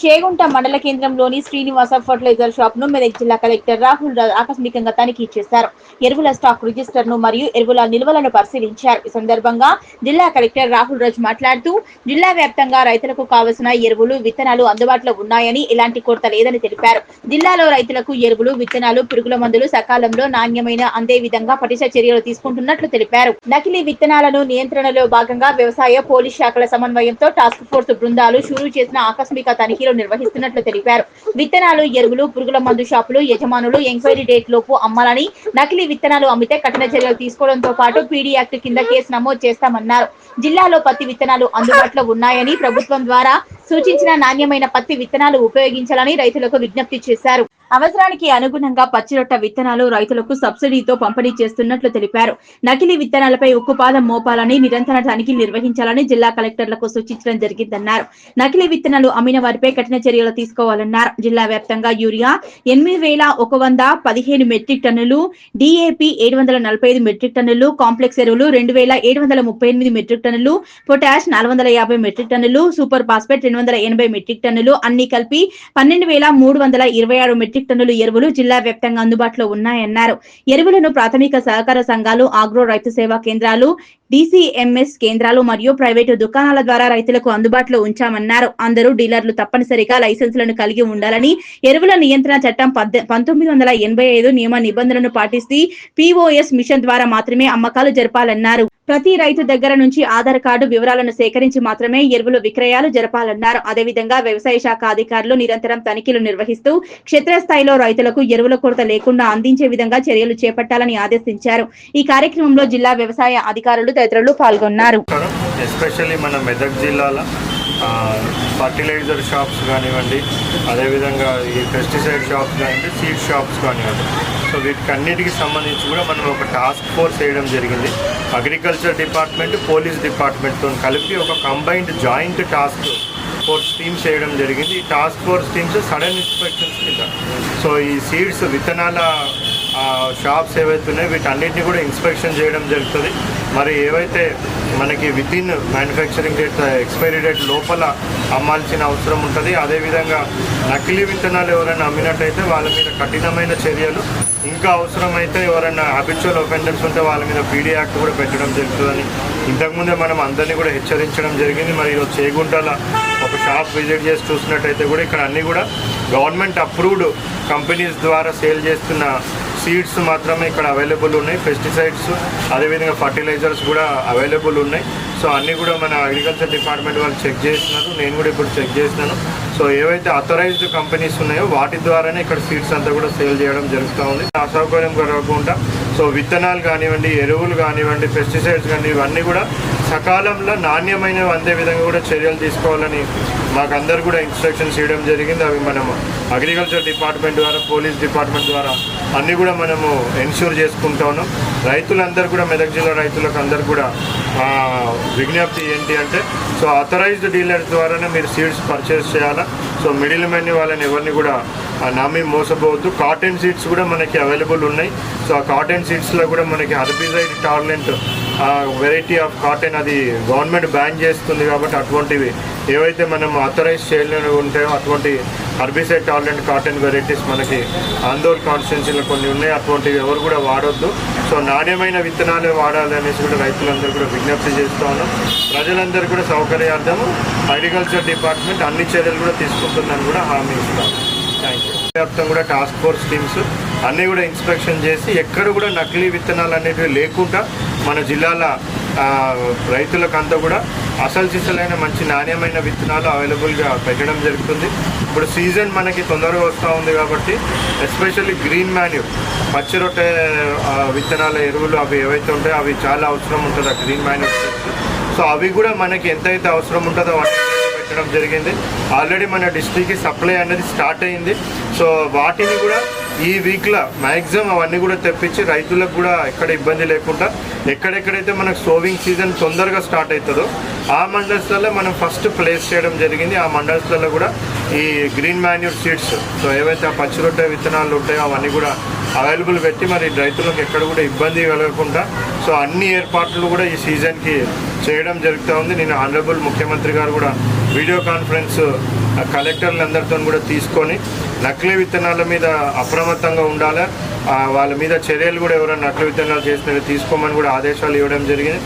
చేగుంట మండల కేంద్రంలోని Srinivasa fertiliser shop ను మెదక్ జిల్లా కలెక్టర్ రాహుల్ రాజ్ ఆకస్మికంగా తనిఖీ చేశారు. ఎరువుల స్టాక్ రిజిస్టర్ ను మరియు ఎరువుల నిల్వలను పరిశీలించారు. ఈ సందర్భంగా జిల్లా కలెక్టర్ రాహుల్ రాజ్ మాట్లాడుతూ జిల్లా వ్యాప్తంగా రైతులకు కావలసిన ఎరువులు, విత్తనాలు అందుబాటులో ఉన్నాయని, ఎలాంటి కొరత లేదని తెలిపారు. జిల్లాలో రైతులకు ఎరువులు, విత్తనాలు, పురుగుల మందులు సకాలంలో నాణ్యమైన అందే విధంగా పటిష్ట చర్యలు తీసుకుంటున్నట్లు తెలిపారు. నకిలీ విత్తనాలను నియంత్రణలో భాగంగా వ్యవసాయ, పోలీస్ శాఖల సమన్వయంతో టాస్క్ ఫోర్స్ బృందాలు షురూ చేసిన ఆకస్మిక తనిఖీలు నిర్వహిస్తున్నట్లు తెలిపారు. విత్తనాలు, ఎరువులు, పురుగుల మందు షాపులు యజమానులు ఎంక్వైరీ డేట్ లోపు అమ్మాలని, నకిలీ విత్తనాలు అమ్మితే కఠిన చర్యలు తీసుకోవడంతో పాటు పీడీ యాక్ట్ కింద కేసు నమోదు చేస్తామన్నారు. జిల్లాలో పత్తి విత్తనాలు అందుబాటులో ఉన్నాయని, ప్రభుత్వం ద్వారా సూచించిన నాణ్యమైన పత్తి విత్తనాలు ఉపయోగించాలని రైతులకు విజ్ఞప్తి చేశారు. అవసరానికి అనుగుణంగా పచ్చిరొట్ట విత్తనాలు రైతులకు సబ్సిడీతో పంపిణీ చేస్తున్నట్లు తెలిపారు. నకిలీ విత్తనాలపై ఉక్కుపాదం మోపాలని, నిరంతర తనిఖీలు నిర్వహించాలని జిల్లా కలెక్టర్లకు సూచించడం జరిగిందన్నారు. నకిలీ విత్తనాలు అమ్మిన వారిపై కఠిన చర్యలు తీసుకోవాలన్నారు. జిల్లా వ్యాప్తంగా యూరియా 8,115 మెట్రిక్ టన్నులు, DAP 745 మెట్రిక్ టన్నులు, కాంప్లెక్స్ ఎరువులు 2,738 మెట్రిక్ టన్నులు, పొటాష్ 450 మెట్రిక్ టన్నులు, సూపర్ ఫాస్ఫేట్ 280 మెట్రిక్ టన్నులు అన్ని కలిపి 12,326 మెట్రిక్ టన్నులు ఎరువులు జిల్లా వ్యాప్తంగా అందుబాటులో ఉన్నాయన్నారు. ఎరువులను ప్రాథమిక సహకార సంఘాలు, ఆగ్రో రైతు సేవా కేంద్రాలు, DCMS కేంద్రాలు మరియు ప్రైవేటు దుకాణాల ద్వారా రైతులకు అందుబాటులో ఉంచామన్నారు. అందరూ డీలర్లు తప్పనిసరిగా లైసెన్సులను కలిగి ఉండాలని, ఎరువుల నియంత్రణ చట్టం 1985 నియమ నిబంధనలను పాటిస్తూ POS మిషన్ ద్వారా మాత్రమే అమ్మకాలు జరపాలన్నారు. ప్రతి రైతు దగ్గర నుంచి ఆధార్ కార్డు వివరాలను సేకరించి మాత్రమే ఎరువులు విక్రయాలు జరపాలన్నారు. అదేవిధంగా వ్యవసాయ శాఖ అధికారులు నిరంతరం తనిఖీలు నిర్వహిస్తూ క్షేత్రస్థాయిలో రైతులకు ఎరువుల కొరత లేకుండా అందించే విధంగా చర్యలు చేపట్టాలని ఆదేశించారు. ఈ కార్యక్రమంలో జిల్లా వ్యవసాయ అధికారులు తదితరులు పాల్గొన్నారు. ఎస్పెషల్లీ మన మెదక్ జిల్లాలో ఫర్టిలైజర్ షాప్స్ కానివ్వండి, అదేవిధంగా ఈ పెస్టిసైడ్ షాప్స్ కానివ్వండి, సీడ్ షాప్స్ కానివ్వండి, సో వీటికన్నిటికి సంబంధించి కూడా మనం ఒక టాస్క్ ఫోర్స్ వేయడం జరిగింది. అగ్రికల్చర్ డిపార్ట్మెంట్, పోలీస్ డిపార్ట్మెంట్తో కలిపి ఒక combined joint task force teams వేయడం జరిగింది. ఈ task force teams sudden inspections కింద సో ఈ సీడ్స్ విత్తనాల షాప్స్ ఏవైతే ఉన్నాయో వీటన్నిటిని కూడా ఇన్స్పెక్షన్ చేయడం జరుగుతుంది. మరి ఏవైతే మనకి within manufacturing date, expiry date లోపల అమ్మాల్సిన అవసరం ఉంటుంది. అదేవిధంగా నకిలీ విత్తనాలు ఎవరైనా అమ్మినట్టయితే వాళ్ళ మీద కఠినమైన చర్యలు, ఇంకా అవసరమైతే ఎవరైనా హ్యాబిచువల్ ఒఫెండర్స్ ఉంటే వాళ్ళ మీద PD యాక్ట్ కూడా పెట్టడం జరుగుతుందని ఇంతకుముందే మనం అందరినీ కూడా హెచ్చరించడం జరిగింది. మరి ఈరోజు చేగుంటల ఒక షాప్ విజిట్ చేసి చూసినట్టయితే కూడా ఇక్కడ అన్నీ కూడా గవర్నమెంట్ అప్రూవ్డ్ కంపెనీస్ ద్వారా సేల్ చేస్తున్న సీడ్స్ మాత్రమే ఇక్కడ అవైలబుల్ ఉన్నాయి. పెస్టిసైడ్స్ అదేవిధంగా ఫర్టిలైజర్స్ కూడా అవైలబుల్ ఉన్నాయి. సో అన్నీ కూడా మన అగ్రికల్చర్ డిపార్ట్మెంట్ వాళ్ళు చెక్ చేస్తున్నారు. నేను కూడా ఇప్పుడు చెక్ చేసినాను. సో ఏవైతే అథరైజ్డ్ కంపెనీస్ ఉన్నాయో వాటి ద్వారానే ఇక్కడ సీడ్స్ అంతా కూడా సేల్ చేయడం జరుగుతూ ఉంది. అసౌకర్యం కలగకుండా సో విత్తనాలు కానివ్వండి, ఎరువులు కానివ్వండి, పెస్టిసైడ్స్ కానీ ఇవన్నీ కూడా సకాలంలో నాణ్యమైనవి అందే విధంగా కూడా చర్యలు తీసుకోవాలని మాకు అందరు కూడా ఇన్స్ట్రక్షన్స్ ఇవ్వడం జరిగింది. అవి మనము అగ్రికల్చర్ డిపార్ట్మెంట్ ద్వారా, పోలీస్ డిపార్ట్మెంట్ ద్వారా అన్నీ కూడా మనము ఎన్ష్యూర్ చేసుకుంటా ఉన్నాం. రైతులందరూ కూడా, మెదక్ జిల్లా రైతులకు అందరు కూడా విజ్ఞప్తి ఏంటి అంటే, సో అథరైజ్డ్ డీలర్స్ ద్వారానే మీరు సీడ్స్ పర్చేస్ చేయాలా. సో మిడిల్ మ్యాన్ వాళ్ళని ఎవరిని కూడా నమ్మి మోసపోవద్దు. కాటన్ సీడ్స్ కూడా మనకి అవైలబుల్ ఉన్నాయి. సో ఆ కాటన్ సీడ్స్లో కూడా మనకి herbicide tolerant variety of cotton అది గవర్నమెంట్ బ్యాన్ చేస్తుంది. కాబట్టి అటువంటివి ఏవైతే మనం అథరైజ్ చేయలేని ఉంటాయో అటువంటి హెర్బిసైడ్ టాలరెంట్ కాటన్ వెరైటీస్ మనకి ఆందోళన కాన్స్టిట్యున్సీలో కొన్ని ఉన్నాయి. అటువంటివి ఎవరు కూడా వాడొద్దు. సో నాణ్యమైన విత్తనాలే వాడాలి అనేసి కూడా రైతులందరూ కూడా విజ్ఞప్తి చేస్తూ ఉన్నాం. ప్రజలందరూ కూడా సౌకర్యార్థము అగ్రికల్చర్ డిపార్ట్మెంట్ అన్ని చర్యలు కూడా తీసుకుంటుందని కూడా హామీ ఇస్తాం. Thank you. వ్యాప్తంగా కూడా టాస్క్ ఫోర్స్ టీమ్స్ అన్నీ కూడా ఇన్స్పెక్షన్ చేసి ఎక్కడ కూడా నకిలీ విత్తనాలు అనేటివి లేకుండా మన జిల్లాల రైతులకంతా కూడా అసలు సిసలైన మంచి నాణ్యమైన విత్తనాలు అవైలబుల్గా పెట్టడం జరుగుతుంది. ఇప్పుడు సీజన్ మనకి తొందరగా వస్తూ ఉంది కాబట్టి ఎస్పెషల్లీ గ్రీన్ మాన్యూర్, పచ్చిరొట్టె విత్తనాల ఎరువులు అవి ఏవైతే ఉంటాయో అవి చాలా అవసరం ఉంటుంది ఆ గ్రీన్ మాన్యూర్. సో అవి కూడా మనకి ఎంతైతే అవసరం ఉంటుందో పెట్టడం జరిగింది. ఆల్రెడీ మన డిస్ట్రిక్ట్కి సప్లై అనేది స్టార్ట్ అయింది. సో వాటిని కూడా ఈ వీక్లో మ్యాక్సిమం అవన్నీ కూడా తెప్పించి రైతులకు కూడా ఎక్కడ ఇబ్బంది లేకుండా ఎక్కడెక్కడైతే మనకు సోవింగ్ సీజన్ తొందరగా స్టార్ట్ అవుతుందో ఆ మండల్స్లలో మనం ఫస్ట్ ప్లేస్ చేయడం జరిగింది. ఆ మండల్స్లలో కూడా ఈ గ్రీన్ మాన్యూర్ సీడ్స్, సో ఏవైతే ఆ పచ్చిరొట్టె విత్తనాలు ఉంటాయో అవన్నీ కూడా అవైలబుల్ పెట్టి మరి రైతులకు ఎక్కడ కూడా ఇబ్బంది కలగకుండా సో అన్ని ఏర్పాట్లు కూడా ఈ సీజన్కి చేయడం జరుగుతూ ఉంది. నేను ఆనరబుల్ ముఖ్యమంత్రి గారు కూడా వీడియో కాన్ఫరెన్స్ కలెక్టర్లందరితో కూడా తీసుకొని నకిలీ విత్తనాల మీద అప్రమత్తంగా ఉండాలి, వాళ్ళ మీద చర్యలు కూడా ఎవరైనా నకిలీ విత్తనాలు చేసినట్టు తీసుకోమని కూడా ఆదేశాలు ఇవ్వడం జరిగింది.